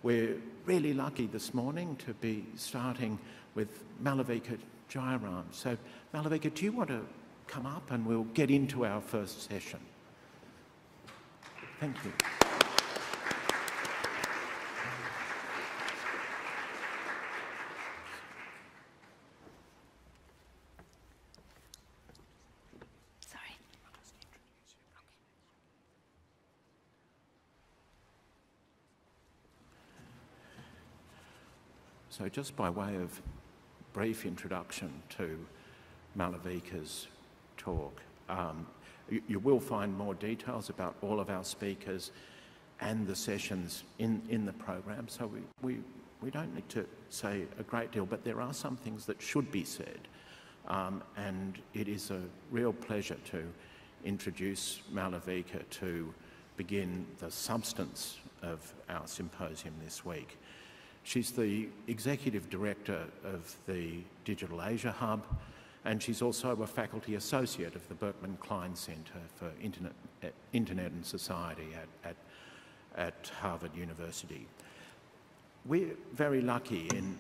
We're really lucky this morning to be starting with Malavika Jayaram. So, Malavika, do you want to come up and we'll get into our first session? Thank you. So just by way of brief introduction to Malavika's talk, you will find more details about all of our speakers and the sessions in the program, so we don't need to say a great deal, but there are some things that should be said, and it is a real pleasure to introduce Malavika to begin the substance of our symposium this week. She's the Executive Director of the Digital Asia Hub, and she's also a Faculty Associate of the Berkman Klein Center for Internet and Society at Harvard University. We're very lucky in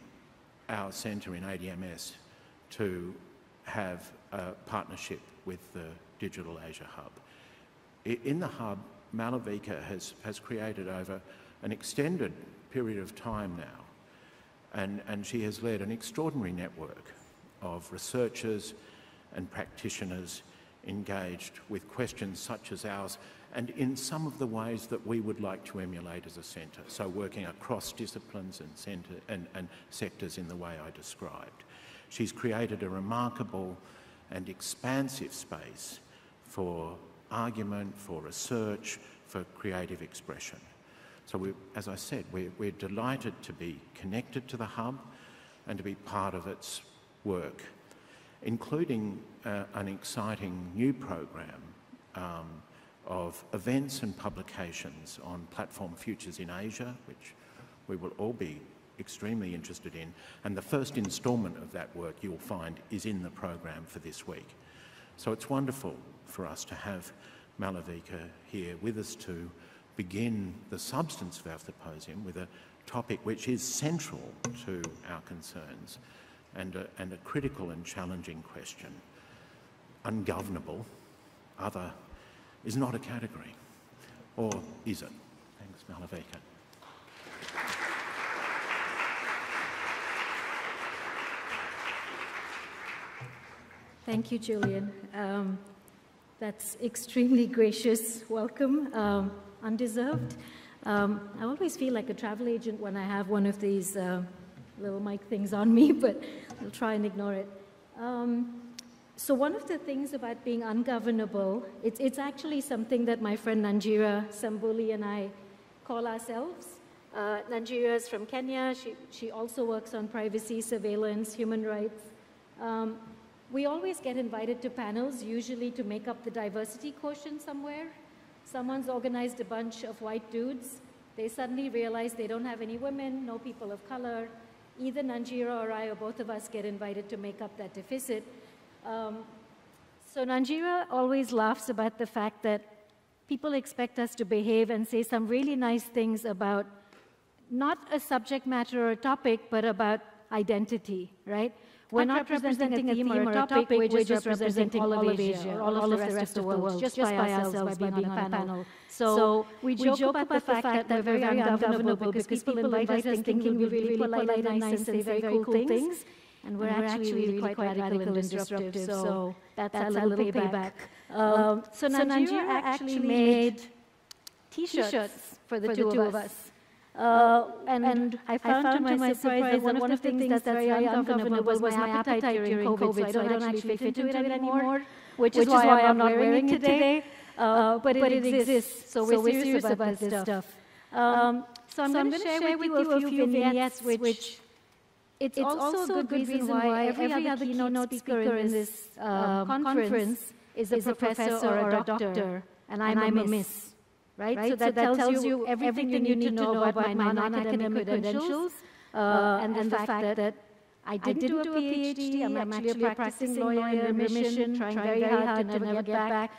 our centre in ADM+S to have a partnership with the Digital Asia Hub. In the hub, Malavika has created over an extended period of time now, and she has led an extraordinary network of researchers and practitioners engaged with questions such as ours, and in some of the ways that we would like to emulate as a centre, so working across disciplines and sectors in the way I described. She's created a remarkable and expansive space for argument, for research, for creative expression. So as I said, we're delighted to be connected to the hub and to be part of its work, including an exciting new program of events and publications on Platform Futures in Asia, which we will all be extremely interested in. And the first instalment of that work you'll find is in the program for this week. So it's wonderful for us to have Malavika here with us to begin the substance of our symposium with a topic which is central to our concerns and a critical and challenging question. Ungovernable, other, is not a category, or is it? Thanks, Malavika. Thank you, Julian. That's extremely gracious welcome. Undeserved. I always feel like a travel agent when I have one of these little mic things on me, but I'll try and ignore it. So one of the things about being ungovernable, it's actually something that my friend Nanjira Sambuli and I call ourselves. Nanjira is from Kenya. She also works on privacy, surveillance, human rights. We always get invited to panels, usually to make up the diversity quotient somewhere. Someone's organized a bunch of white dudes. They suddenly realize they don't have any women, no people of color. Either Nanjira or I or both of us get invited to make up that deficit. So Nanjira always laughs about the fact that people expect us to behave and say some really nice things about not a subject matter or a topic, but about identity, right? We're not representing a theme or a topic, we're just representing all of Asia, or all of the rest of the world, just by ourselves, by being on a panel. So we joke about the fact that we're very ungovernable because people invite us thinking we'll be really polite and nice and say very cool things, and we're actually really quite radical and disruptive, so that's our little payback. So Nanjira actually made T-shirts for the two of us. And I found to my surprise that one of the things that's very ungovernable was my appetite during COVID, so I don't actually fit into it anymore, which is why I'm not wearing it today. But it exists, so we're serious about this stuff. So I'm going to share with you a few vignettes, which it's also a good reason why every other keynote speaker in this conference is a professor or a doctor, and I'm a miss. Right? So that tells you everything you need to know about my non-academic credentials, and the fact that I didn't do a PhD, I'm actually a practicing lawyer in remission, trying very hard to never get back.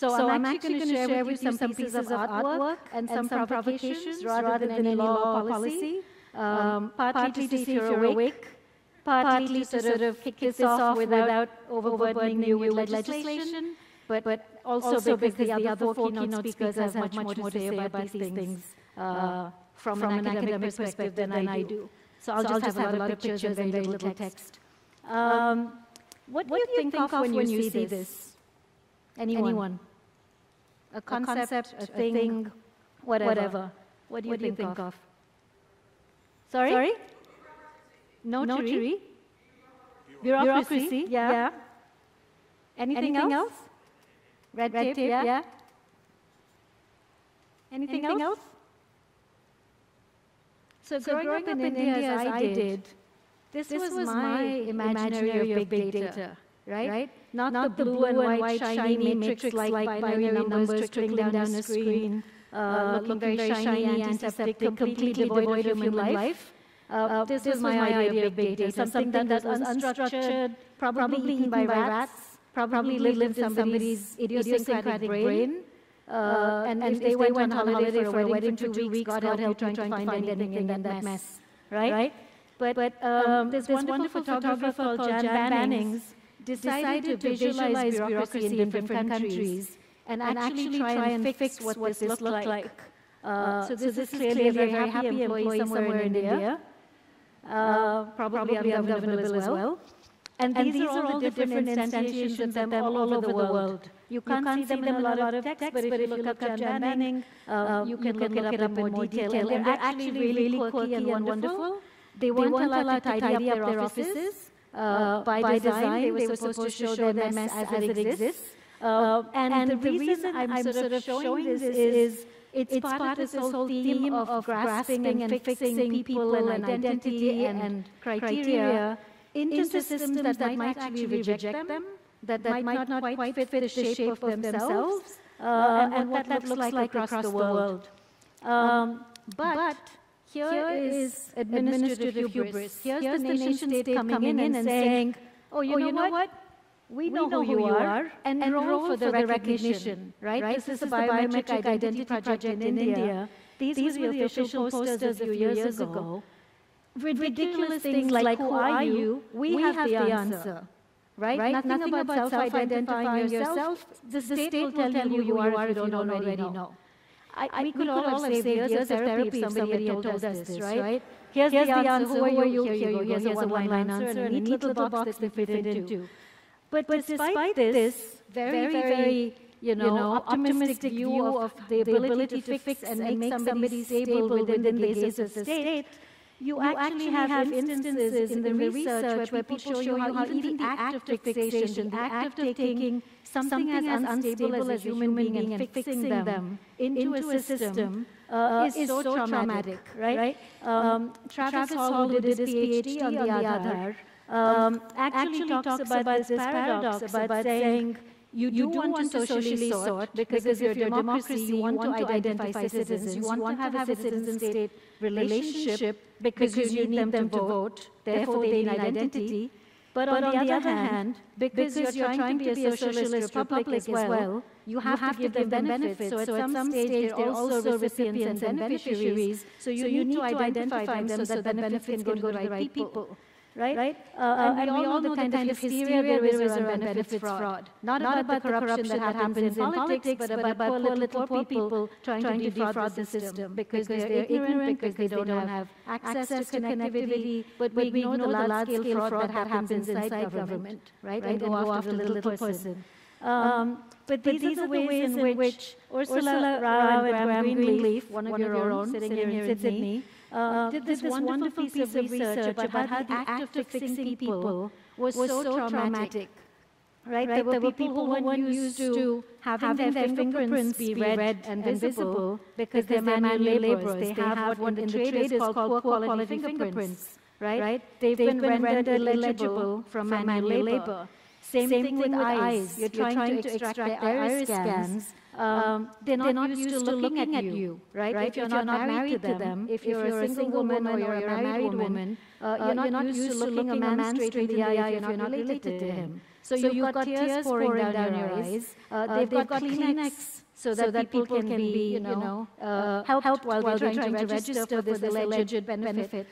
So I'm actually going to share with you some pieces of artwork and some provocations rather than any law or policy, partly to see if you're awake, partly to sort of kick this off without overburdening you with legislation, but also because the other four keynote speakers have much more to say about these things from an academic perspective than I do. So I'll just have a lot of pictures and very little text. What do you think of when you see this? Anyone? A concept, a thing, whatever. What do you think of? Sorry? Notary? Bureaucracy? Yeah. Anything else? Red tape? Yeah. Anything else? So growing up in India as I did, this was my imaginary of big data, right? Not the blue and white shiny matrix-like binary numbers trickling down a screen, looking very shiny, antiseptic, completely devoid of human life. This was my idea of big data, something that was unstructured, probably eaten by rats, probably lived in somebody's idiosyncratic brain. And if they went on holiday for a wedding for 2 weeks, God help you trying to find anything in that mess, right? But this wonderful photographer called Jan Bannings decided to visualize bureaucracy in different countries and actually try and fix what this looked like. So this is clearly a very happy employee somewhere in India, probably ungovernable as well. And these are all the different instantiations of them all over the world. You can't see them in a lot of text, but if you look up Jan Banning, you can look it up in more detail. And they're actually really quirky and wonderful. They weren't allowed to tidy up their offices by design. They were supposed to show their mess as it exists. And the reason I'm sort of showing this is it's part of this whole theme of grasping and fixing people and identity and criteria into systems that might actually reject them, that might not quite fit the shape of themselves, and what that looks like across the world. But here is administrative hubris. Here's the nation-state coming in and saying, oh, you know what? We know who you are, and enroll for the recognition, right? This is the Biometric Identity Project in India. These were the official posters a few years ago. Ridiculous things like, who are you? We have the answer, right? Nothing about self-identifying yourself. The state will tell you who you are if you don't already know. We could all have saved years of therapy if somebody had told us this, right? Here's the answer, who are you? Here's a one-line answer, and a neat little box that we fit into. But despite this very optimistic view of the ability to fix and make somebody stable within the gaze of the state, you actually have instances in the research where people show you how even the act of fixation, the act of taking something as unstable as a human being and fixing them into a system is so traumatic, right? Travis Hall, who did his PhD on the Aadhaar, actually talks about this paradox about saying you do want to socially sort because if you're a democracy, you want to identify citizens, you want to have a citizen-state relationship because you need them to vote, therefore they need identity. But on the other hand, because you're trying to be a socialist republic as well, you have to give them benefits. So at some stage, they're also recipients and beneficiaries, so you need to identify them so that the benefits can go to the right people. Right? And we all know the kind of hysteria there is around benefits fraud. Not about the corruption that happens in politics, but about poor little people trying to defraud the system because they're ignorant, because they don't have access to connectivity, but we ignore the large-scale fraud that happens inside government, right? And go after the little person. But these are the ways in which Ursula Rao and Graham Greenleaf, one of your own, sitting here in Sydney, did this wonderful piece of research about how the act of fixing people was so traumatic. Right? There were people who weren't used to having their fingerprints be read and visible because they're manual laborers. They have what in the trade is called poor quality fingerprints. Right? They've been rendered illegible from manual labor. Same thing with eyes. You're trying to extract their iris scans. They're not used to looking at you, right? If you're not married to them, if you're a single woman or you're a married woman, you're not used to looking a man straight in the eye if you're not related to him. So you've got tears pouring down your eyes. They've got Kleenex so that people can be, helped while they're trying to register for this alleged benefit.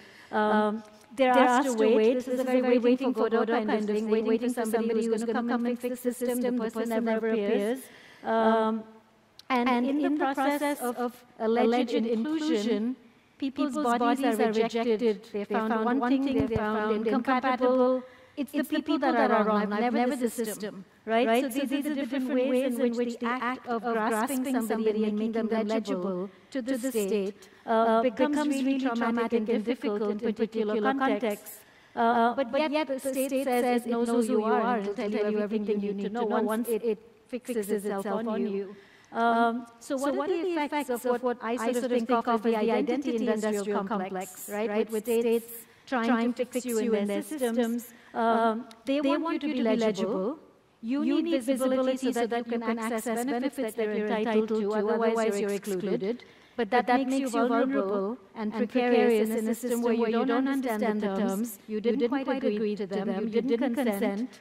They're asked to wait. This is a very waiting for Godot kind of thing, waiting for somebody who's going to come and fix the system. The person never appears. And in the process of alleged inclusion, people's bodies are rejected. They're found wanting, they're found incompatible. It's the people that are wrong, never the system. Right? So these are the different ways in which the act of grasping somebody and making them legible to the state becomes really traumatic and difficult in particular contexts. But yet the state says it knows who you are and will tell you everything you need to know once it fixes itself on you. So what are the effects of what I sort of think of as the identity industrial complex, right? With states trying to fix you in their systems. They want you to be legible. You need visibility so that you can access benefits that you're entitled to, otherwise you're excluded. But that makes you vulnerable and precarious in a system where you don't understand the terms, you didn't quite agree to them, you didn't consent.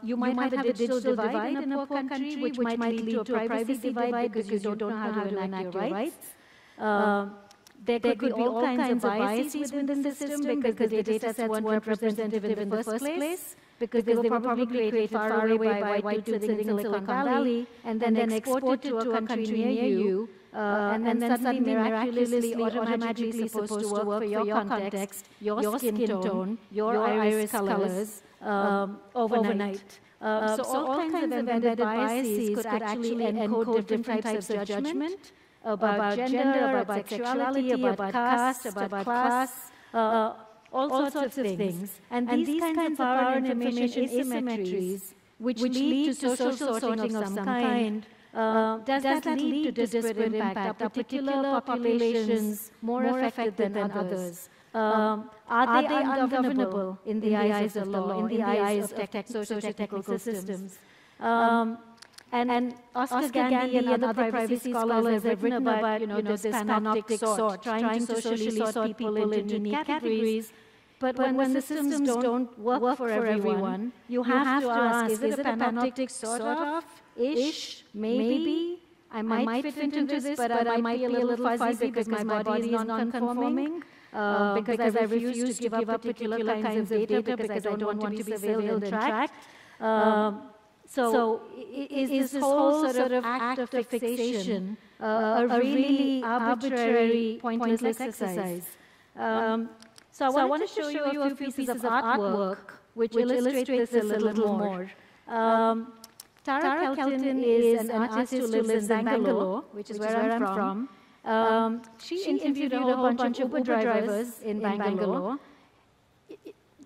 You might have a digital divide in a poor country, which might lead to a privacy divide because you don't know how to enact your rights. There could be all kinds of biases within the system because the data sets weren't representative in the first place, because they were probably created far away by white dudes sitting in Silicon Valley, and then exported to a country near you, and then suddenly miraculously, automatically supposed to work for your context, your skin tone, your iris colors, overnight. So all kinds of embedded biases could actually encode different types of judgment about gender, about sexuality, about caste, about class, all sorts of things. And these kinds of power and information asymmetries, which lead to social sorting of some kind, does that lead to disparate impact? Are particular populations more affected than others? Are they ungovernable in the eyes of the law, in the eyes of socio-technical systems? And Oscar Gandy and other privacy scholars have written about this panoptic sort, trying to socially sort people into neat categories. But when the systems don't work for everyone, you have to ask, is it a panoptic sort of? Ish? Maybe? I might fit into this, but I might be a little fuzzy because my body is non-conforming. Because I refuse to give up particular kinds of data because I don't want to be surveilled and tracked. So is this whole sort of act of fixation a really arbitrary, pointless exercise? So I want to show you a few pieces of artwork which illustrate this a little more. Tara Kelton is an artist who lives in Bangalore, which is where I'm from. She interviewed a whole bunch of Uber drivers in Bangalore.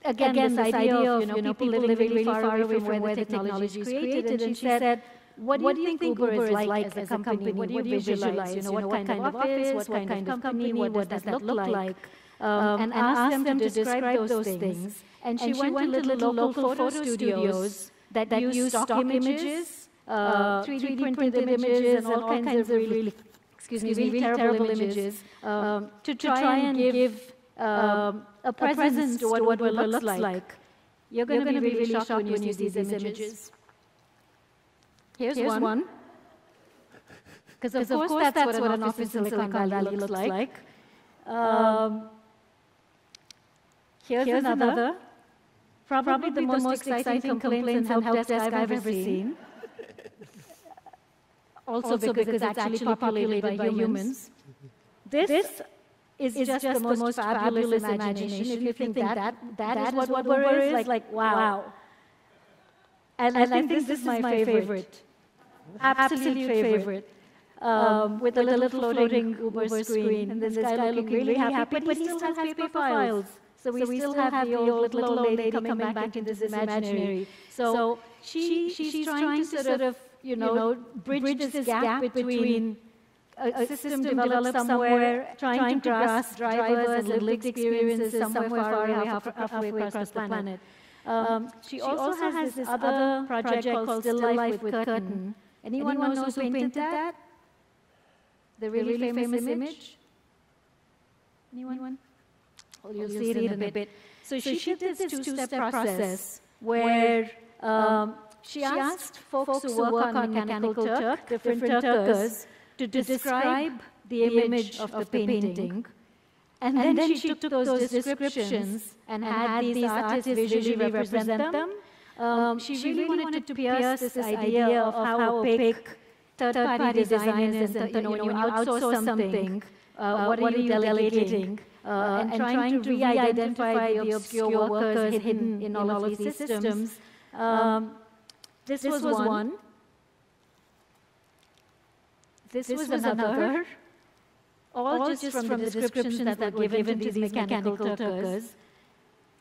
Again, this idea of people living really far away from where the technology is created, and she said, what do you think Uber is like as a company? What do you visualize? What kind of office, what kind of company, what does that look like? And asked them to describe those things. And she went to little local photo studios that use stock images, 3D printed images, and all kinds of really terrible images to try and give a presence to what Uber looks like. You're going to be really shocked when you see these images. Here's one. Because of course that's what an office in Silicon Valley looks like. Here's another. Probably the most exciting complaints and help desk I've ever seen. Also because it's actually populated by humans. This is just the most fabulous imagination. If you think that is what Uber is, like, wow. And I think this is my favorite. Absolute favorite. With a little floating Uber screen. And this guy looking really happy, but he still has paper files. So we still have the old little lady coming back into this imaginary. So she's trying to sort of, bridge this gap between a system developed somewhere, trying to grasp drivers and lived experiences somewhere far away, halfway across the planet. She also has this other project called Still Life with Curtain. Anyone knows who painted that? The really famous image? Anyone? Well, you'll see it in a bit. So she did this two-step process where she asked folks who work on Mechanical Turk, different Turkers, to describe the image of the painting. And then she took those descriptions and had these artists visually represent them. She really wanted to pierce this idea of how opaque third-party design is, and when you outsource something, what are you delegating? And trying to re-identify the obscure workers hidden in all of these systems. This was one. This was another. All just from the descriptions that were given to these mechanical Turkers.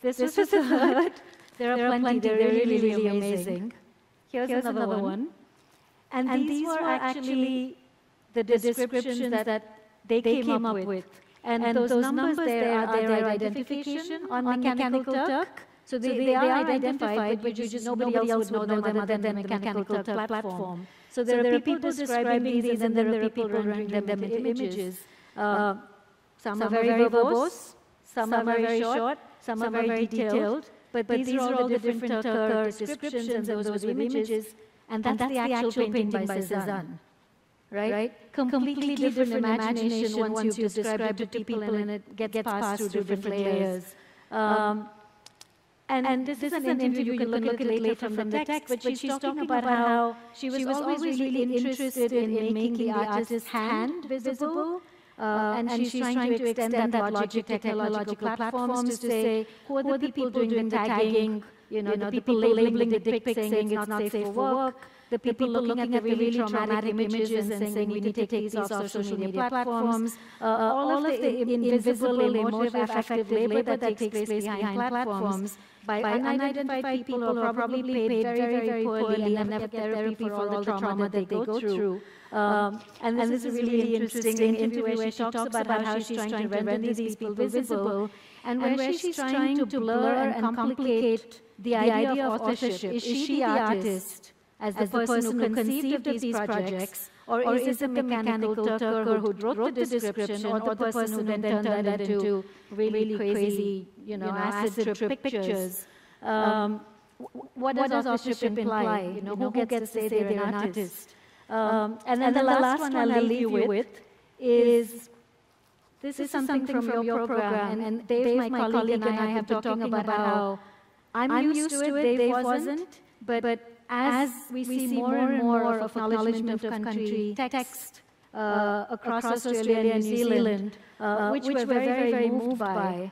This was the third. There are plenty. They're really, really amazing. Here's another one. And these were actually the descriptions that they came up with. And those numbers there are their identification on Mechanical Turk. So they are identified, but nobody else would know them other than the Mechanical Turk platform. So there are people describing these, and then there are people rendering them into images. Some are very verbose, some are very short, some are very detailed. But these are all the different Turker descriptions of those images, and that's the actual painting by Cézanne. Right? Completely different imagination once you describe it to people and it gets passed through different layers. And this is an interview, you can look at it later from the text, but she's talking about how she was always really interested in making the artist's hand visible. And she's trying to extend that logic to technological platforms to say, who are the people doing the tagging, the people labeling the dick pic saying it's not safe for work, the people looking at the really traumatic images and saying we need to take these off social media platforms, all of the invisible, emotive, affective labor that takes place behind platforms by unidentified people who are probably paid very, very poorly and never get therapy for all the trauma that they go through. And this is a really interesting interview where she talks about how she's trying to render these people visible, and where she's trying to blur and complicate the idea of authorship. Is she the artist as the person who conceived of these projects, or is it the mechanical Turker who wrote the description, or the person who then turned that into really crazy, acid trip pictures? What does authorship imply? Who gets to say they're an artist? And then the last one I'll leave you with is, this is something from your program, and Dave, my colleague, and I have been talking about how I'm used to it, Dave wasn't, but as we see more and more of acknowledgement of country text across Australia and New Zealand, which we're very, very moved by,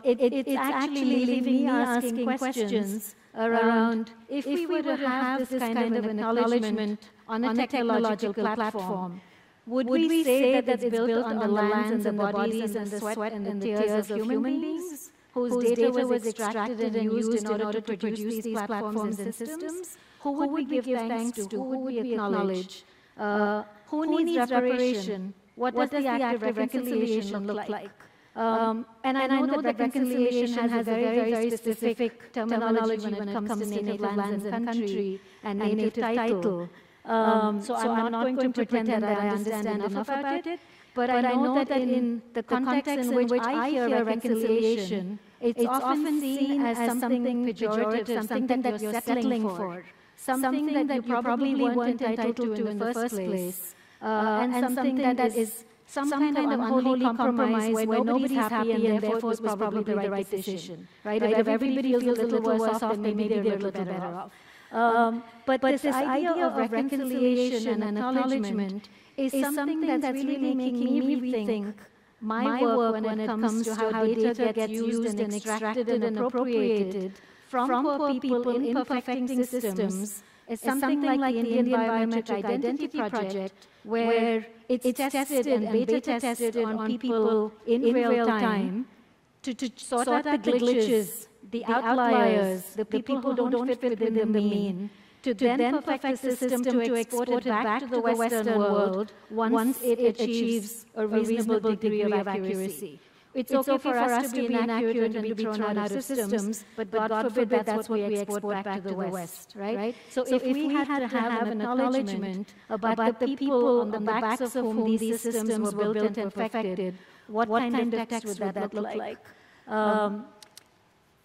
it's actually leaving me asking questions around, if we were to have this kind of an acknowledgement on a technological platform, would we say that it's built on the lands and the bodies and the sweat and the tears of human beings, whose data was extracted and used in order to produce these platforms and systems? Who would we give thanks to? Who would we acknowledge? Who needs reparation? What does the act of reconciliation look like? And I know that reconciliation has a very, very specific terminology when it comes to native lands and country and native title. So I'm not going to pretend that I understand enough about it, but I know that in the context in which I hear reconciliation, it's often seen as something pejorative, something that you're settling for, something that you probably weren't entitled to in the first place, and something that is some kind of unholy compromise where nobody's happy and therefore it was probably the right decision. Right? If everybody feels a little worse off, then maybe they're a little better off. But this idea of reconciliation and acknowledgement is something that's really making me rethink my work when it comes to how data gets used and extracted and appropriated from poor people in perfecting systems. It's something like the Indian Biometric Identity Project, where it's tested and beta tested on people in real time to sort out the glitches, the outliers, the people who don't fit within the mean, to then perfect the system to export it back to the Western world once it achieves a reasonable degree of accuracy. It's okay for us to be inaccurate and to be thrown out of systems, but God forbid that's what we export back to the West, right? So if we had to have an acknowledgement about the people on the backs of whom these systems were built and perfected, what kind of text would that look like?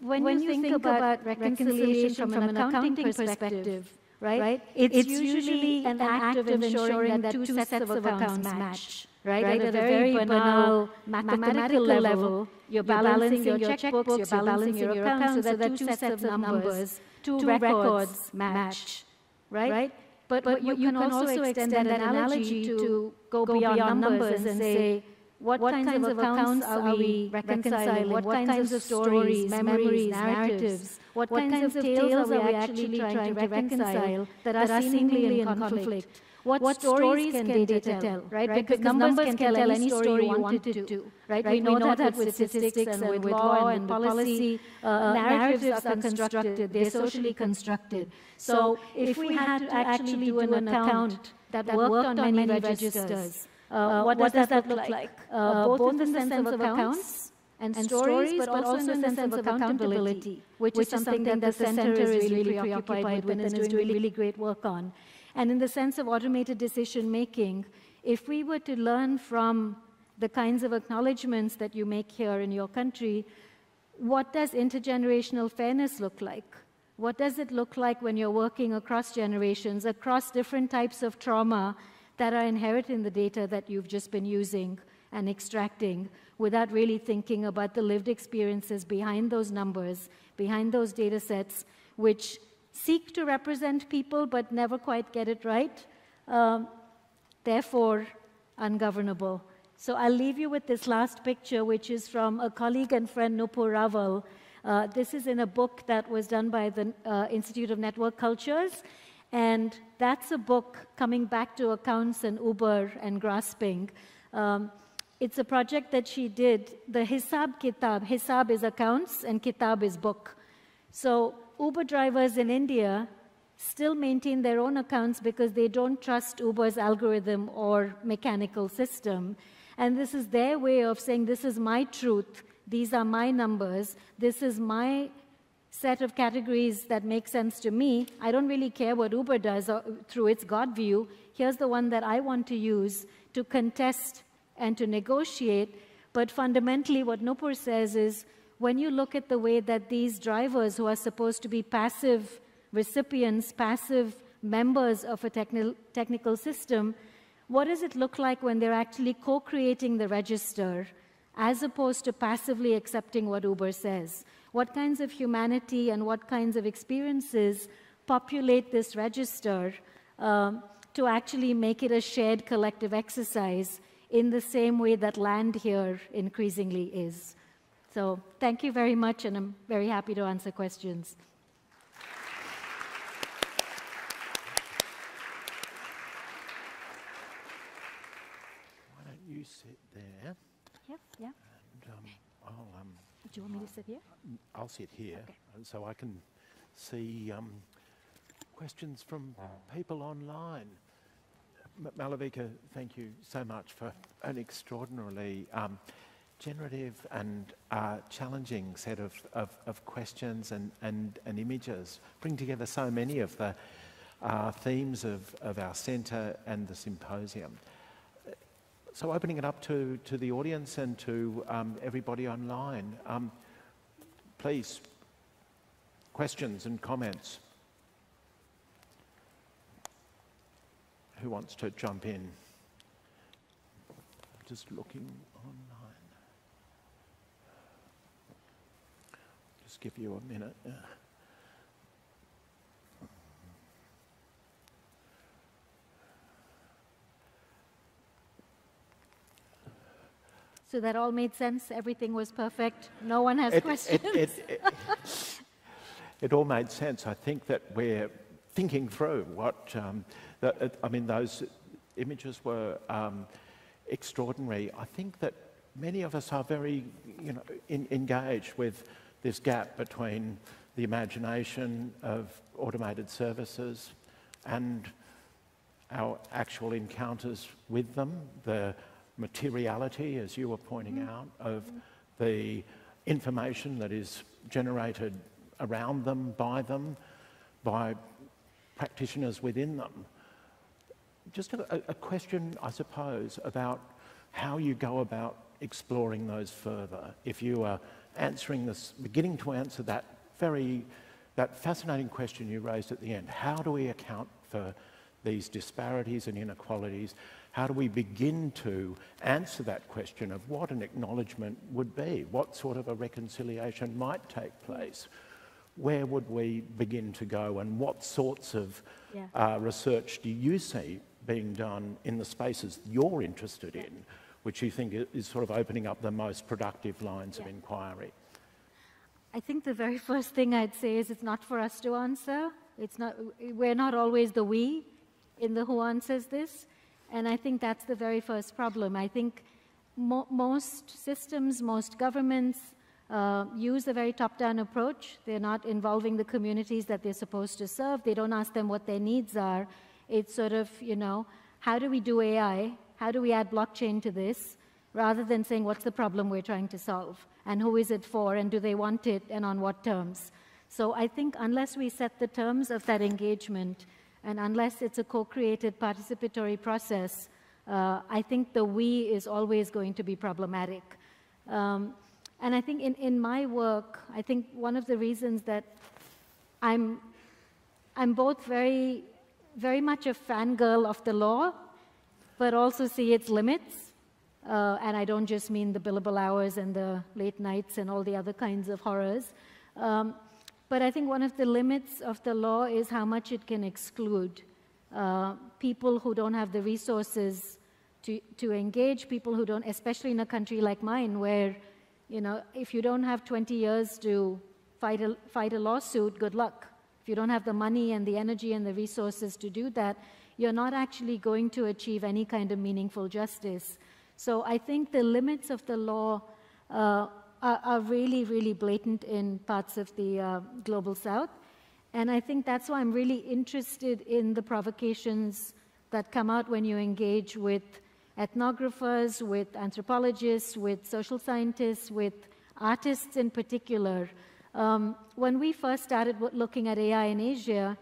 when you think about reconciliation from an accounting perspective, right? It's usually an act of ensuring that two sets of accounts match, right? At a very banal mathematical level, you're balancing your checkbooks, you're balancing your accounts so that two sets of numbers, two records match, right? But you can also extend that analogy to go beyond numbers and say, what kinds of accounts are we reconciling? What kinds of stories, memories, narratives? What kinds of tales are we actually trying to reconcile that are seemingly in conflict? What stories can data tell, right? Because numbers can tell any story you wanted to, right? We know that with statistics and with law and policy, narratives are constructed, they're socially constructed. So if we had to actually do an account that worked on many registers, what does that look like? Both in the sense of accounts and stories, but also in the sense of accountability, which is something that the center is really preoccupied with and is doing really great work on. And in the sense of automated decision-making, if we were to learn from the kinds of acknowledgments that you make here in your country, what does intergenerational fairness look like? What does it look like when you're working across generations, across different types of trauma that are inherent in the data that you've just been using and extracting without really thinking about the lived experiences behind those numbers, behind those data sets, which seek to represent people but never quite get it right, therefore ungovernable. So I'll leave you with this last picture, which is from a colleague and friend, Nupur Raval. This is in a book that was done by the Institute of Network Cultures, and that's a book coming back to accounts and Uber and grasping. It's a project that she did, the Hisab Kitab. Hisab is accounts and Kitab is book. So Uber drivers in India still maintain their own accounts because they don't trust Uber's algorithm or mechanical system. And this is their way of saying, this is my truth, these are my numbers, this is my set of categories that make sense to me. I don't really care what Uber does through its God view. Here's the one that I want to use to contest and to negotiate. But fundamentally, what Nupur says is, when you look at the way that these drivers who are supposed to be passive recipients, passive members of a technical system, what does it look like when they're actually co-creating the register as opposed to passively accepting what Uber says? What kinds of humanity and what kinds of experiences populate this register to actually make it a shared collective exercise in the same way that land here increasingly is? So thank you very much, and I'm very happy to answer questions. Why don't you sit there? Yep, yeah. And do you want me to sit here? I'll sit here, Okay. so I can see questions from people online. Malavika, thank you so much for an extraordinarily generative and challenging set of questions and images. Bring together so many of the themes of our centre and the symposium. So opening it up to the audience and to everybody online, please, questions and comments. Who wants to jump in? Just looking online. Just give you a minute. So that all made sense? Everything was perfect? No one has questions? It all made sense. I think that we're thinking through what... I mean, those images were extraordinary. I think that many of us are very, engaged with this gap between the imagination of automated services and our actual encounters with them, the materiality, as you were pointing out, of the information that is generated around them, by practitioners within them. Just a question, I suppose, about how you go about exploring those further. If you are answering this, beginning to answer that fascinating question you raised at the end. How do we account for these disparities and inequalities? How do we begin to answer that question of what an acknowledgement would be? What sort of a reconciliation might take place? Where would we begin to go, and what sorts of research do you see being done in the spaces you're interested in, which you think is sort of opening up the most productive lines of inquiry? I think the very first thing I'd say is it's not for us to answer. We're not always the we in the who answers this, and I think that's the very first problem. I think most systems, most governments use a very top-down approach. They're not involving the communities that they're supposed to serve. They don't ask them what their needs are. It's sort of, how do we do AI? How do we add blockchain to this? Rather than saying, what's the problem we're trying to solve? And who is it for? And do they want it? And on what terms? So I think unless we set the terms of that engagement, and unless it's a co-created participatory process, I think the we is always going to be problematic. And I think in my work, I think one of the reasons that I'm both very, very much a fangirl of the law, but also see its limits. And I don't just mean the billable hours and the late nights and all the other kinds of horrors. But I think one of the limits of the law is how much it can exclude people who don't have the resources to engage, people who don't, especially in a country like mine, where if you don't have 20 years to fight a lawsuit, good luck. If you don't have the money and the energy and the resources to do that, you're not actually going to achieve any kind of meaningful justice. So I think the limits of the law are really, really blatant in parts of the Global South. And I think that's why I'm really interested in the provocations that come out when you engage with ethnographers, with anthropologists, with social scientists, with artists in particular. When we first started looking at AI in Asia,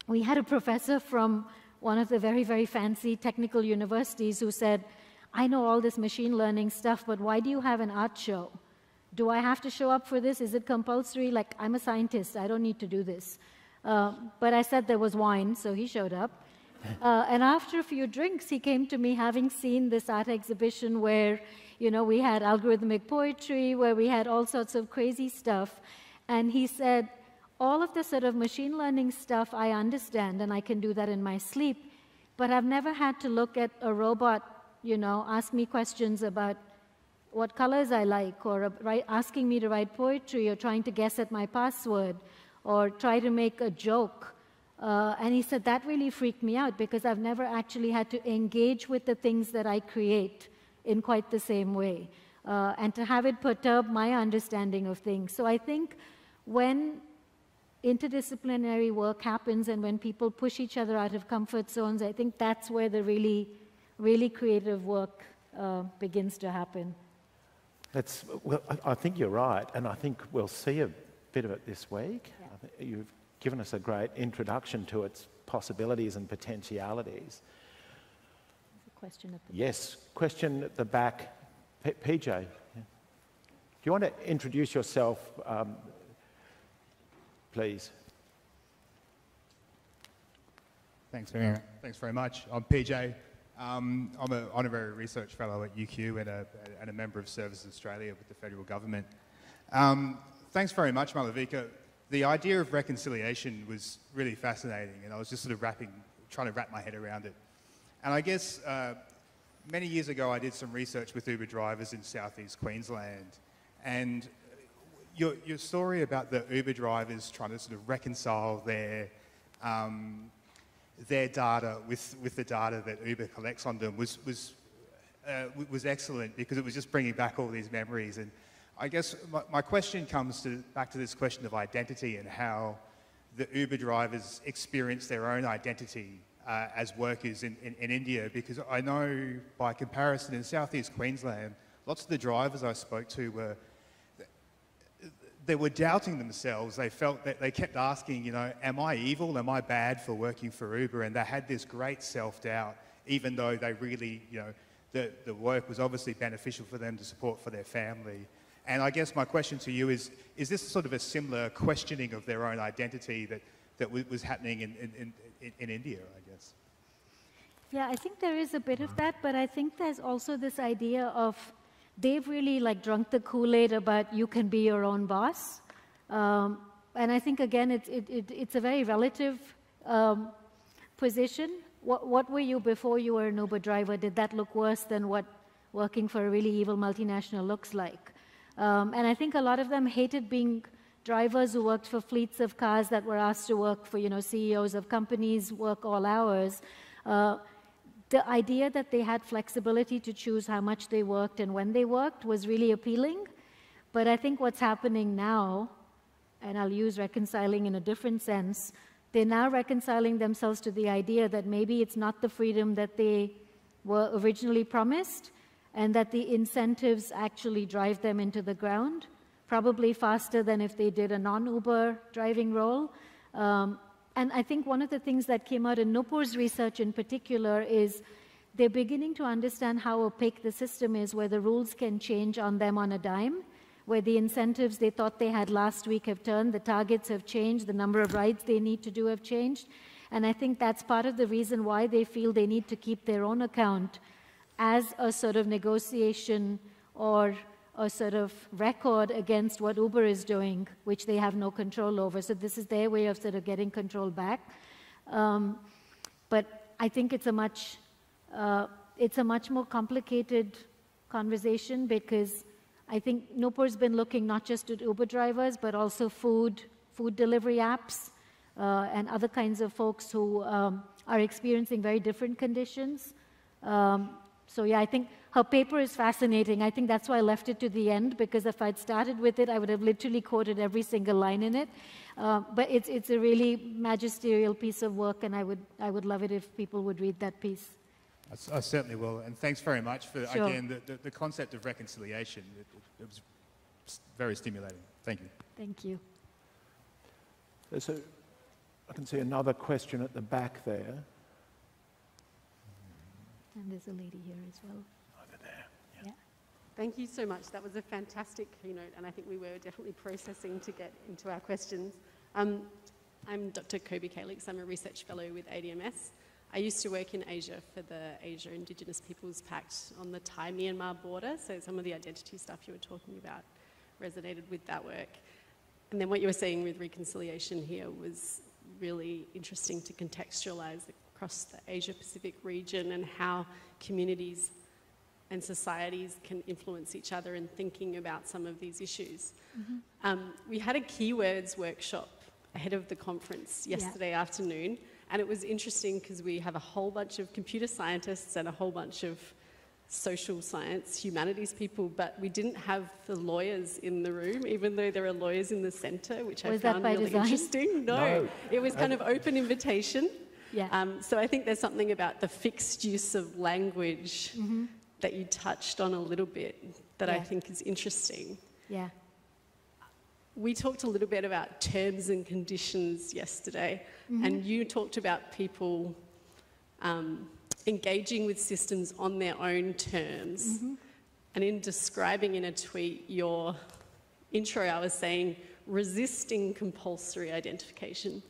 we had a professor from one of the very, very fancy technical universities who said, I know all this machine learning stuff, but why do you have an art show? Do I have to show up for this? Is it compulsory? Like, I'm a scientist. I don't need to do this. But I said there was wine, so he showed up. And after a few drinks, he came to me having seen this art exhibition where, we had algorithmic poetry, where we had all sorts of crazy stuff. And he said, all of the sort of machine learning stuff I understand, and I can do that in my sleep, but I've never had to look at a robot, ask me questions about what colors I like, or asking me to write poetry, or trying to guess at my password, or try to make a joke. And he said, that really freaked me out because I've never actually had to engage with the things that I create in quite the same way, and to have it perturb my understanding of things. So I think when interdisciplinary work happens and when people push each other out of comfort zones, I think that's where the really, really creative work begins to happen. Well, I think you're right, and I think we'll see a bit of it this week. Yeah. You've given us a great introduction to its possibilities and potentialities. Question at the Yes, question at the back. PJ, do you want to introduce yourself, please? Thanks very much. I'm PJ. I'm an honorary research fellow at UQ and a member of Services Australia with the federal government. Thanks very much, Malavika. The idea of reconciliation was really fascinating, and I was just sort of trying to wrap my head around it. And I guess many years ago I did some research with Uber drivers in southeast Queensland, and your story about the Uber drivers trying to sort of reconcile their data with the data that Uber collects on them was excellent, because it was just bringing back all these memories. And I guess my question comes back to this question of identity and how the Uber drivers experience their own identity as workers in India, because I know by comparison in southeast Queensland, lots of the drivers I spoke to were doubting themselves. They felt that they kept asking, am I evil? Am I bad for working for Uber? And they had this great self-doubt, even though they really, the work was obviously beneficial for them to support for their family. And I guess my question to you is this sort of a similar questioning of their own identity that was happening in India, I guess? Yeah, I think there is a bit of that, but I think there's also this idea of they've really like drunk the Kool-Aid about you can be your own boss. And I think, again, it's a very relative position. What were you before you were an Uber driver? Did that look worse than what working for a really evil multinational looks like? And I think a lot of them hated being drivers who worked for fleets of cars that were asked to work for, CEOs of companies, work all hours. The idea that they had flexibility to choose how much they worked and when they worked was really appealing. But I think what's happening now, and I'll use reconciling in a different sense, they're now reconciling themselves to the idea that maybe it's not the freedom that they were originally promised, and that the incentives actually drive them into the ground, probably faster than if they did a non-Uber driving role. And I think one of the things that came out in Nupur's research in particular is they're beginning to understand how opaque the system is, where the rules can change on them on a dime, where the incentives they thought they had last week have turned, the targets have changed, the number of rides they need to do have changed. And I think that's part of the reason why they feel they need to keep their own account as a sort of negotiation or a sort of record against what Uber is doing, which they have no control over. So this is their way of sort of getting control back. But I think it's a much more complicated conversation, because I think Nupur's been looking not just at Uber drivers, but also food delivery apps and other kinds of folks who are experiencing very different conditions. So yeah, I think her paper is fascinating. I think that's why I left it to the end, because if I'd started with it, I would have literally quoted every single line in it. But it's a really magisterial piece of work, and I would love it if people would read that piece. I certainly will, and thanks very much for, Sure. again, the concept of reconciliation. It was very stimulating. Thank you. Thank you. I can see another question at the back there. And there's a lady here as well. Over there. Yeah. Thank you so much. That was a fantastic keynote, and I think we were definitely processing to get into our questions. I'm Dr. Kobe Kalix. I'm a research fellow with ADM+S. I used to work in Asia for the Asia Indigenous Peoples Pact on the Thai-Myanmar border, so some of the identity stuff you were talking about resonated with that work. And then what you were saying with reconciliation here was really interesting to contextualize across the Asia-Pacific region and how communities and societies can influence each other in thinking about some of these issues. Mm-hmm. We had a keywords workshop ahead of the conference yesterday afternoon, and it was interesting because we have a whole bunch of computer scientists and a whole bunch of social science, humanities people, but we didn't have the lawyers in the room, even though there are lawyers in the centre, which I found really interesting. No, it was kind of open invitation. Yeah. So I think there's something about the fixed use of language that you touched on a little bit that I think is interesting. Yeah. We talked a little bit about terms and conditions yesterday, and you talked about people engaging with systems on their own terms. And in describing in a tweet your intro, I was saying resisting compulsory identification.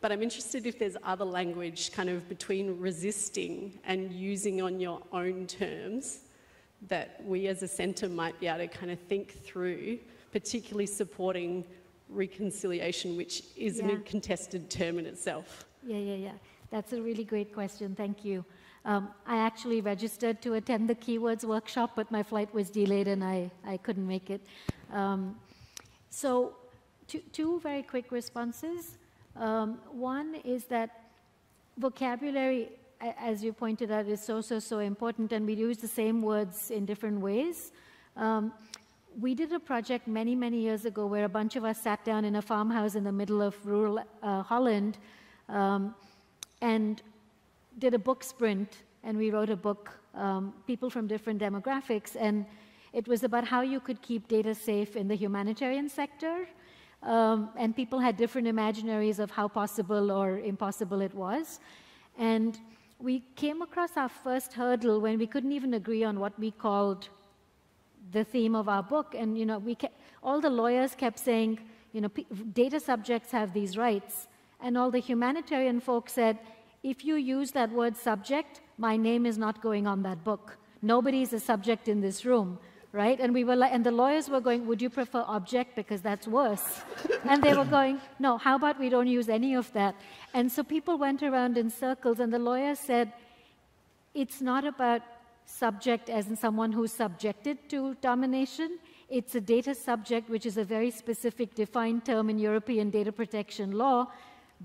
But I'm interested if there's other language kind of between resisting and using on your own terms that we as a centre might be able to kind of think through, particularly supporting reconciliation, which is a contested term in itself. Yeah. That's a really great question. Thank you. I actually registered to attend the keywords workshop, but my flight was delayed and I couldn't make it. So two very quick responses. One is that vocabulary, as you pointed out, is so important, and we use the same words in different ways. We did a project many years ago where a bunch of us sat down in a farmhouse in the middle of rural Holland and did a book sprint, and we wrote a book, people from different demographics, and it was about how you could keep data safe in the humanitarian sector. And people had different imaginaries of how possible or impossible it was. And we came across our first hurdle when we couldn't even agree on what we called the theme of our book. And, you know, all the lawyers kept saying, you know, data subjects have these rights. And all the humanitarian folks said, if you use that word subject, my name is not going on that book. Nobody's a subject in this room, right? And we were like, and the lawyers were going, would you prefer object, because that's worse? And they were going, no, how about we don't use any of that? And so people went around in circles, and the lawyers said, it's not about subject as in someone who's subjected to domination. It's a data subject, which is a very specific defined term in European data protection law,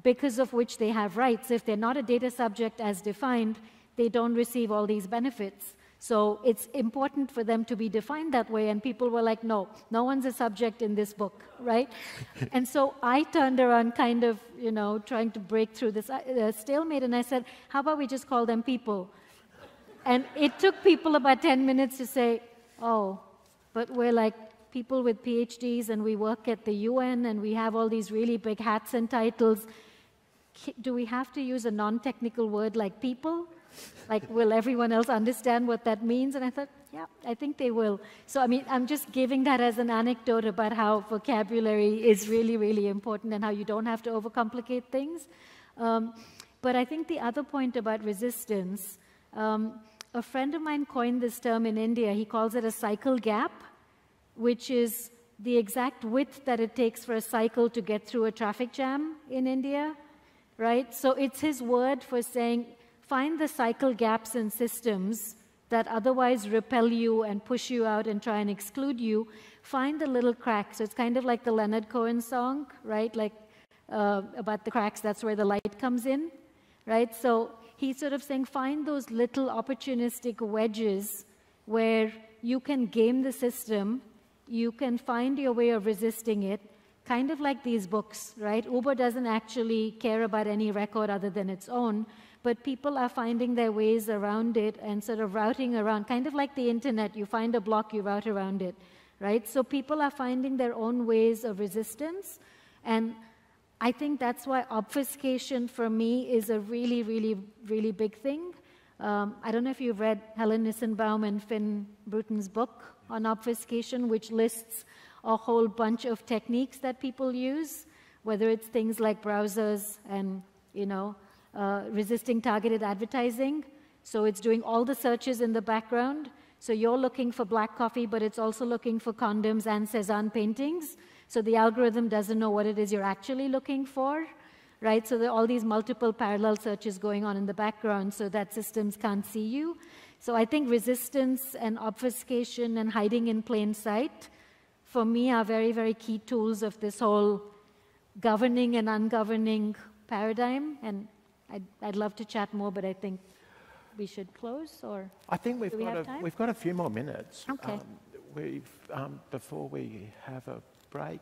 because of which they have rights. If they're not a data subject as defined, they don't receive all these benefits. So it's important for them to be defined that way, and people were like, no, no one's a subject in this book, right? And so I turned around kind of, you know, trying to break through this stalemate, and I said, how about we just call them people? And it took people about 10 minutes to say, oh, but we're like people with PhDs, and we work at the UN, and we have all these really big hats and titles. Do we have to use a non-technical word like people? Like, will everyone else understand what that means? And I thought, yeah, I think they will. So, I mean, I'm just giving that as an anecdote about how vocabulary is really, really important and how you don't have to overcomplicate things. But I think the other point about resistance, a friend of mine coined this term in India. He calls it a cycle gap, which is the exact width that it takes for a cycle to get through a traffic jam in India, right? So it's his word for saying, find the cycle gaps in systems that otherwise repel you and push you out and try and exclude you. Find the little cracks. So it's kind of like the Leonard Cohen song, right? Like about the cracks, that's where the light comes in, right? So he's sort of saying, find those little opportunistic wedges where you can game the system, you can find your way of resisting it, kind of like these books, right? Uber doesn't actually care about any record other than its own, but people are finding their ways around it and sort of routing around, kind of like the internet. You find a block, you route around it, right? So people are finding their own ways of resistance, and I think that's why obfuscation for me is a really, really, really big thing. I don't know if you've read Helen Nissenbaum and Finn Bruton's book on obfuscation, which lists a whole bunch of techniques that people use, whether it's things like browsers and, you know, resisting targeted advertising. So it's doing all the searches in the background. So you're looking for black coffee, but it's also looking for condoms and Cézanne paintings. So the algorithm doesn't know what it is you're actually looking for, right? So there are all these multiple parallel searches going on in the background so that systems can't see you. So I think resistance and obfuscation and hiding in plain sight, for me, are very, very key tools of this whole governing and ungoverning paradigm. And I'd love to chat more, but I think we should close, or I think we've got a few more minutes. Okay. Before we have a break.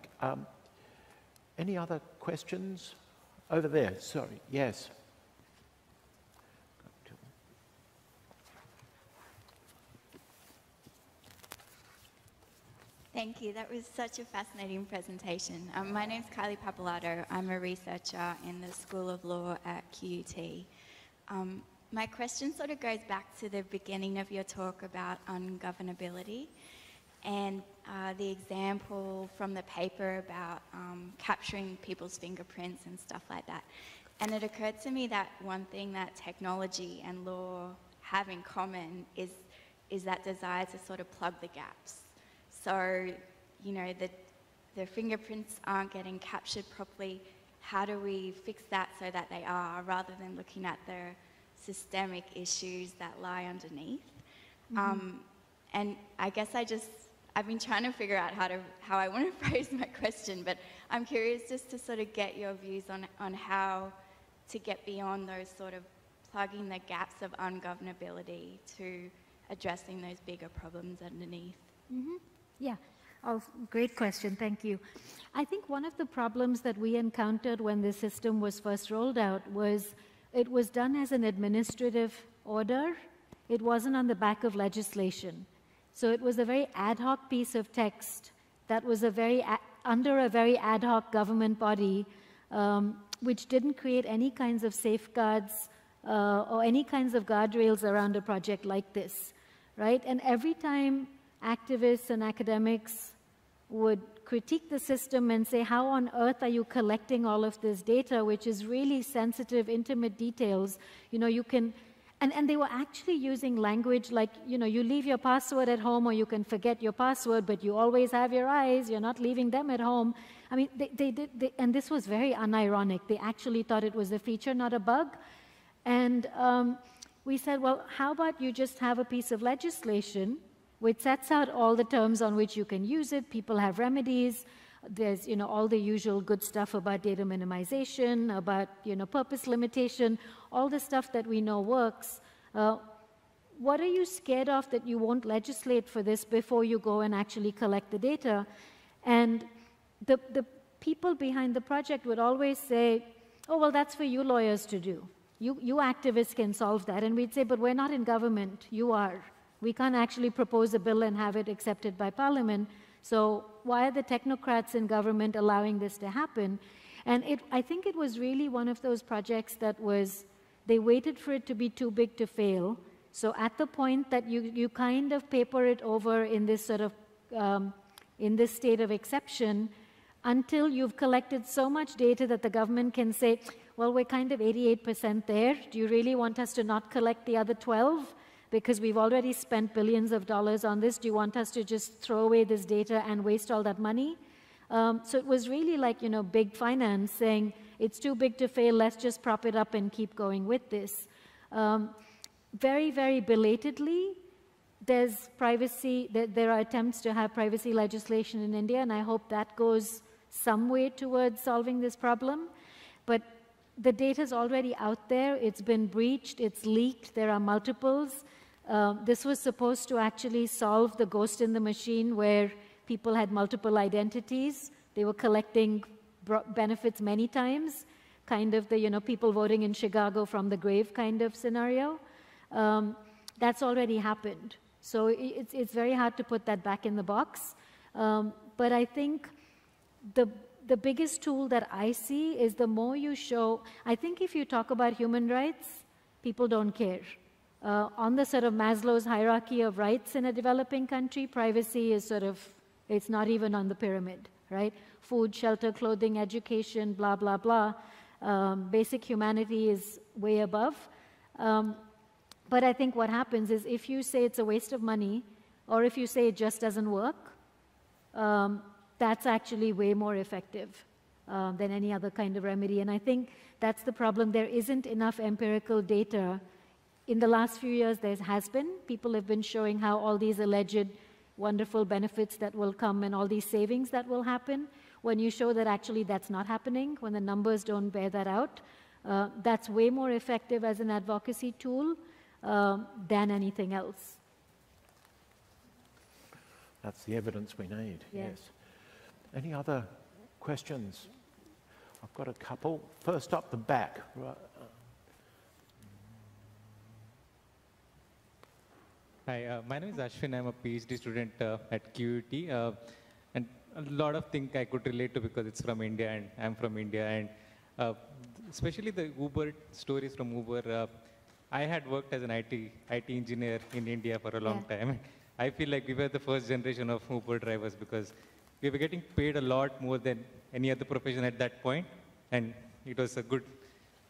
Any other questions? Over there, sorry, yes. Thank you. That was such a fascinating presentation. My name's Kylie Papalato. I'm a researcher in the School of Law at QUT. My question sort of goes back to the beginning of your talk about ungovernability and the example from the paper about capturing people's fingerprints and stuff like that. And it occurred to me that one thing that technology and law have in common is that desire to sort of plug the gaps. So, you know, the fingerprints aren't getting captured properly. How do we fix that so that they are, rather than looking at the systemic issues that lie underneath? Mm-hmm. And I guess I've been trying to figure out how I want to phrase my question, but I'm curious just to sort of get your views on how to get beyond those sort of plugging the gaps of ungovernability to addressing those bigger problems underneath. Mm-hmm. Yeah. Oh, great question. Thank you. I think one of the problems that we encountered when the system was first rolled out was it was done as an administrative order. It wasn't on the back of legislation. So it was a very ad hoc piece of text that was under a very ad hoc government body, which didn't create any kinds of safeguards or any kinds of guardrails around a project like this, right? And every time activists and academics would critique the system and say, how on earth are you collecting all of this data, which is really sensitive, intimate details? You know, you can, and they were actually using language like, you know, you leave your password at home or you can forget your password, but you always have your eyes, you're not leaving them at home. I mean, and this was very unironic. They actually thought it was a feature, not a bug. And we said, well, how about you just have a piece of legislation which sets out all the terms on which you can use it. People have remedies. There's, you know, all the usual good stuff about data minimization, about, you know, purpose limitation, all the stuff that we know works. What are you scared of that you won't legislate for this before you go and actually collect the data? And the people behind the project would always say, oh, well, that's for you lawyers to do. You activists can solve that. And we'd say, but we're not in government. You are. We can't actually propose a bill and have it accepted by Parliament. So why are the technocrats in government allowing this to happen? And I think it was really one of those projects that was, they waited for it to be too big to fail. So at the point that you kind of paper it over in this sort of, in this state of exception, until you've collected so much data that the government can say, well, we're kind of 88% there. Do you really want us to not collect the other 12? Because we've already spent billions of dollars on this. Do you want us to just throw away this data and waste all that money? So it was really like, you know, big finance saying, it's too big to fail, let's just prop it up and keep going with this. Very, very belatedly, there's privacy, there are attempts to have privacy legislation in India, and I hope that goes some way towards solving this problem. But the data's already out there, it's been breached, it's leaked, there are multiples. This was supposed to actually solve the ghost in the machine where people had multiple identities. They were collecting benefits many times, kind of the, you know, people voting in Chicago from the grave kind of scenario. That's already happened. So it's very hard to put that back in the box. But I think the biggest tool that I see is the more you show, I think if you talk about human rights, people don't care. On the sort of Maslow's hierarchy of rights in a developing country, privacy is sort of, it's not even on the pyramid, right? Food, shelter, clothing, education, blah, blah, blah. Basic humanity is way above. But I think what happens is if you say it's a waste of money, or if you say it just doesn't work, that's actually way more effective than any other kind of remedy. And I think that's the problem. There isn't enough empirical data. In the last few years, there has been. People have been showing how all these alleged wonderful benefits that will come and all these savings that will happen. When you show that actually that's not happening, when the numbers don't bear that out, that's way more effective as an advocacy tool than anything else. That's the evidence we need, Yeah. yes. Any other questions? I've got a couple. First up the back. Hi, my name is Ashwin. I'm a PhD student at QUT. And a lot of things I could relate to because it's from India and I'm from India. And especially the Uber stories from Uber. I had worked as an IT engineer in India for a long time. I feel like we were the first generation of Uber drivers because we were getting paid a lot more than any other profession at that point. And it was a good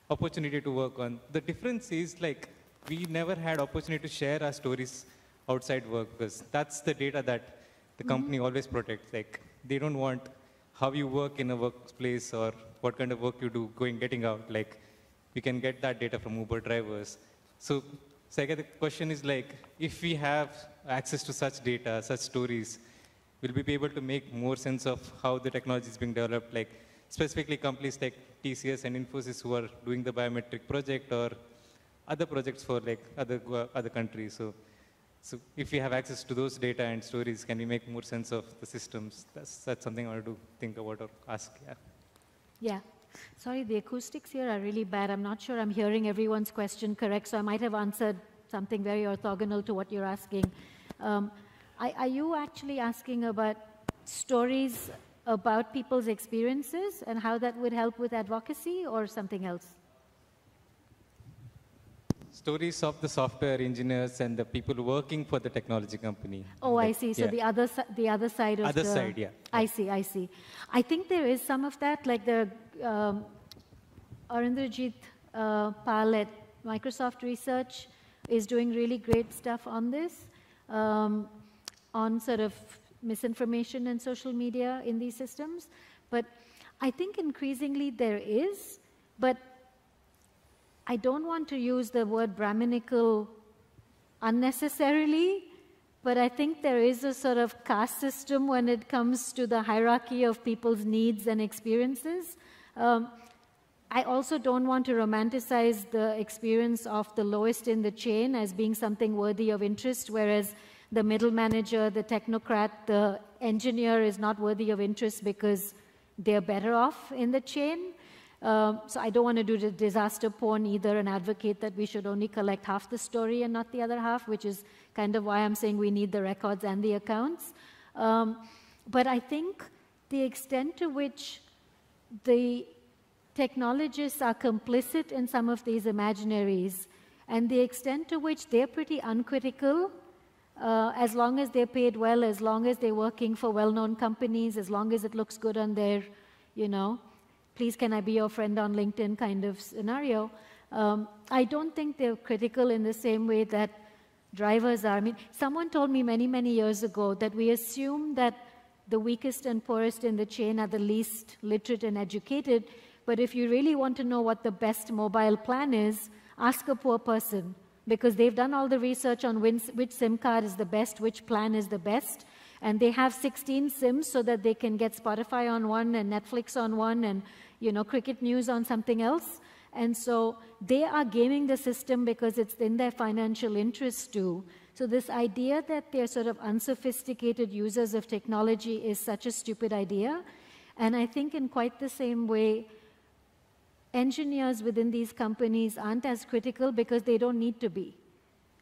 opportunity to work on. The difference is like, we never had opportunity to share our stories outside work because that's the data that the company always protects. Like, they don't want how you work in a workplace or what kind of work you do getting out. Like, we can get that data from Uber drivers. So the question is like, if we have access to such data, such stories, will we be able to make more sense of how the technology is being developed? Like, specifically companies like TCS and Infosys who are doing the biometric project or other projects for like other countries. So if we have access to those data and stories, can we make more sense of the systems? That's something I want to think about or ask. Yeah. Sorry, the acoustics here are really bad. I'm not sure I'm hearing everyone's question correct, so I might have answered something very orthogonal to what you're asking. Are you actually asking about stories about people's experiences and how that would help with advocacy or something else? stories of the software engineers and the people working for the technology company. Oh, I see. So the other side of other side, yeah. I see. I think there is some of that, like the Arinderjit Pal at Microsoft Research is doing really great stuff on this, on sort of misinformation and social media in these systems. But I think increasingly there is, but I don't want to use the word Brahminical unnecessarily, but I think there is a sort of caste system when it comes to the hierarchy of people's needs and experiences. I also don't want to romanticize the experience of the lowest in the chain as being something worthy of interest, whereas the middle manager, the technocrat, the engineer is not worthy of interest because they're better off in the chain. So I don't want to do the disaster porn either and advocate that we should only collect half the story and not the other half, which is kind of why I'm saying we need the records and the accounts. But I think the extent to which the technologists are complicit in some of these imaginaries and the extent to which they're pretty uncritical, as long as they're paid well, as long as they're working for well-known companies, as long as it looks good on their, please can I be your friend on LinkedIn kind of scenario. I don't think they're critical in the same way that drivers are. I mean, someone told me many, many years ago that we assume that the weakest and poorest in the chain are the least literate and educated, but if you really want to know what the best mobile plan is, ask a poor person, because they've done all the research on which SIM card is the best, which plan is the best, and they have 16 SIMs so that they can get Spotify on one and Netflix on one and, Cricket News on something else. And so they are gaming the system because it's in their financial interest too. So this idea that they're sort of unsophisticated users of technology is such a stupid idea. And I think in quite the same way, engineers within these companies aren't as critical because they don't need to be,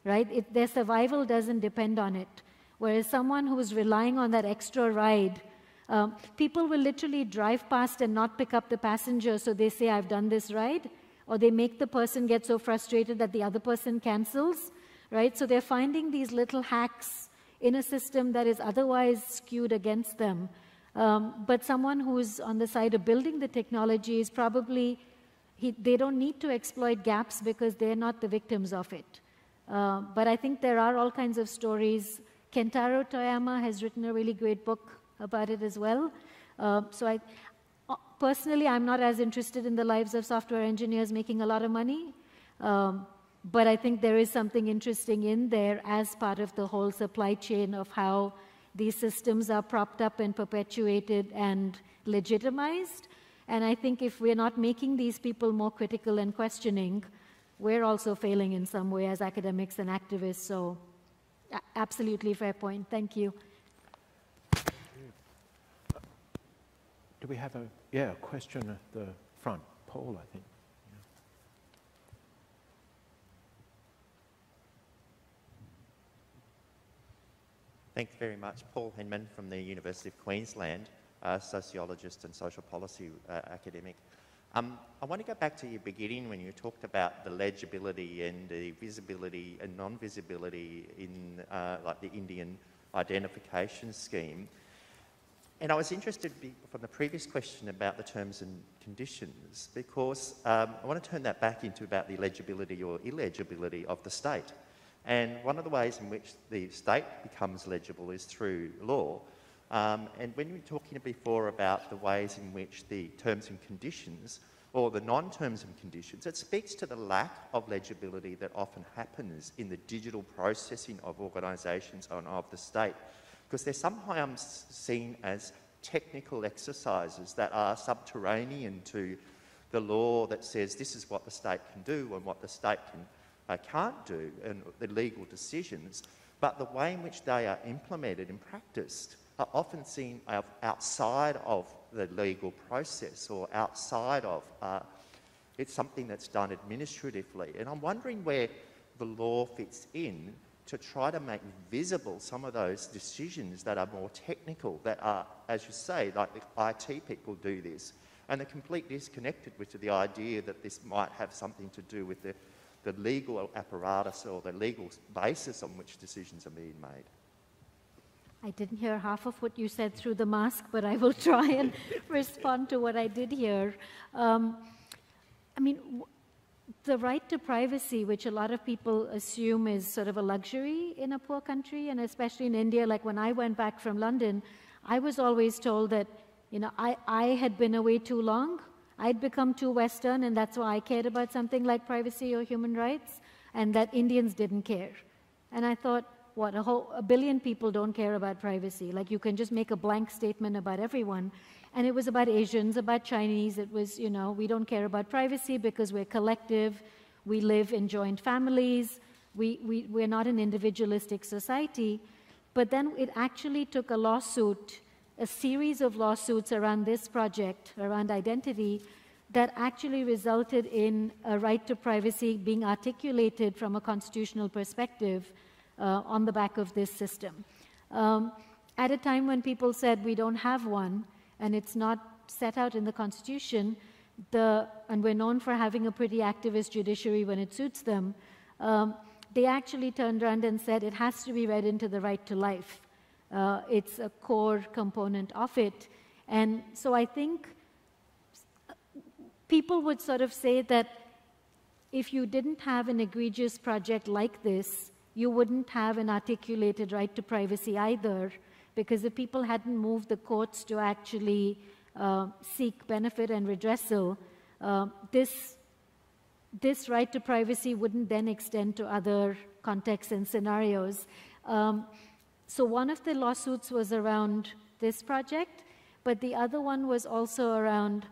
right? Their survival doesn't depend on it. Whereas someone who is relying on that extra ride, people will literally drive past and not pick up the passenger, so they say, I've done this ride, or they make the person get so frustrated that the other person cancels, right? So they're finding these little hacks in a system that is otherwise skewed against them. But someone who's on the side of building the technology is probably, they don't need to exploit gaps because they're not the victims of it. But I think there are all kinds of stories. Kentaro Toyama has written a really great book about it as well. So personally, I'm not as interested in the lives of software engineers making a lot of money. But I think there is something interesting in there as part of the whole supply chain of how these systems are propped up and perpetuated and legitimized. And I think if we're not making these people more critical and questioning, we're also failing in some way as academics and activists. So absolutely fair point. Thank you. Do we have a question at the front? Paul, I think. Thanks very much. Paul Henman from the University of Queensland, sociologist and social policy academic. I want to go back to your beginning when you talked about the legibility and the visibility and non-visibility in like the Indian identification scheme. And I was interested from the previous question about the terms and conditions because I want to turn that back into about the legibility or illegibility of the state. And one of the ways in which the state becomes legible is through law. And when you were talking before about the ways in which the terms and conditions or the non-terms and conditions, it speaks to the lack of legibility that often happens in the digital processing of organisations and of the state, because they're sometimes seen as technical exercises that are subterranean to the law that says this is what the state can do and what the state can't do, and the legal decisions, but the way in which they are implemented and practiced are often seen outside of the legal process or outside of, it's something that's done administratively. And I'm wondering where the law fits in to try to make visible some of those decisions that are more technical, that are, as you say, like the IT people do this, and they're completely disconnected with the idea that this might have something to do with the the legal apparatus or the legal basis on which decisions are being made. I didn't hear half of what you said through the mask, but I will try and respond to what I did hear. I mean, the right to privacy, which a lot of people assume is sort of a luxury in a poor country, and especially in India, like when I went back from London, I was always told that, you know, I had been away too long, I'd become too Western, and that's why I cared about something like privacy or human rights, and that Indians didn't care. And I thought, what, a billion people don't care about privacy. Like, you can just make a blank statement about everyone. And it was about Asians, about Chinese. It was, you know, we don't care about privacy because we're collective. We live in joint families. We're not an individualistic society. But then it actually took a lawsuit, a series of lawsuits around this project, around identity, that actually resulted in a right to privacy being articulated from a constitutional perspective on the back of this system. At a time when people said we don't have one, and it's not set out in the Constitution, and we're known for having a pretty activist judiciary when it suits them, they actually turned around and said it has to be read into the right to life. It's a core component of it. And so I think people would sort of say that if you didn't have an egregious project like this, you wouldn't have an articulated right to privacy either, because if people hadn't moved the courts to actually seek benefit and redressal, this right to privacy wouldn't then extend to other contexts and scenarios. So one of the lawsuits was around this project, but the other one was also around,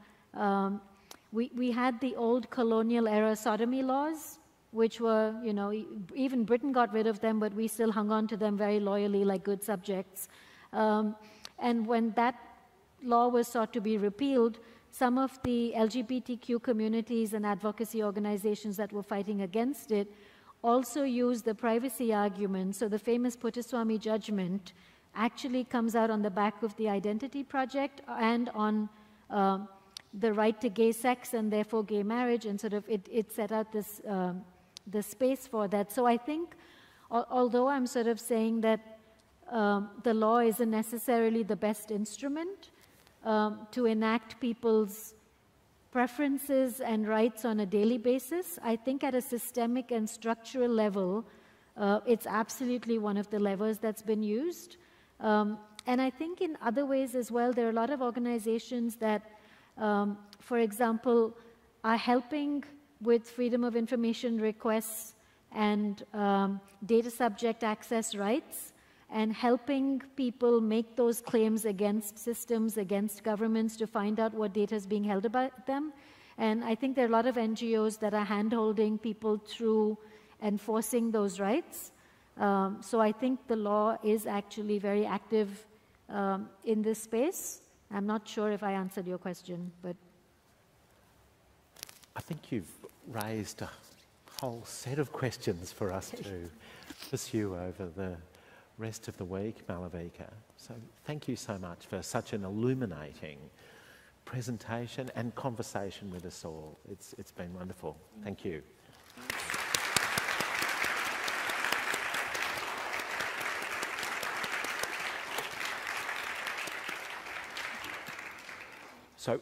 we had the old colonial era sodomy laws, which were, you know, even Britain got rid of them, but we still hung on to them very loyally like good subjects. And when that law was sought to be repealed, some of the LGBTQ communities and advocacy organizations that were fighting against it also used the privacy argument. So the famous Puttaswamy judgment actually comes out on the back of the Identity Project and on the right to gay sex and therefore gay marriage, and sort of it set out this the space for that. So I think, although I'm sort of saying that the law isn't necessarily the best instrument to enact people's preferences and rights on a daily basis, I think at a systemic and structural level, it's absolutely one of the levers that's been used. And I think in other ways as well, there are a lot of organizations that, for example, are helping with freedom of information requests and data subject access rights, and helping people make those claims against systems, against governments, to find out what data is being held about them. And I think there are a lot of NGOs that are hand-holding people through enforcing those rights. So I think the law is actually very active in this space. I'm not sure if I answered your question, but... I think you've raised a whole set of questions for us to pursue over the rest of the week, Malavika. So thank you so much for such an illuminating presentation and conversation with us all. It's been wonderful. Thank you. So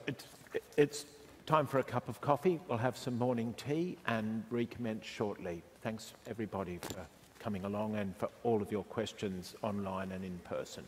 it's time for a cup of coffee. We'll have some morning tea and recommence shortly. Thanks everybody for coming along and for all of your questions online and in person.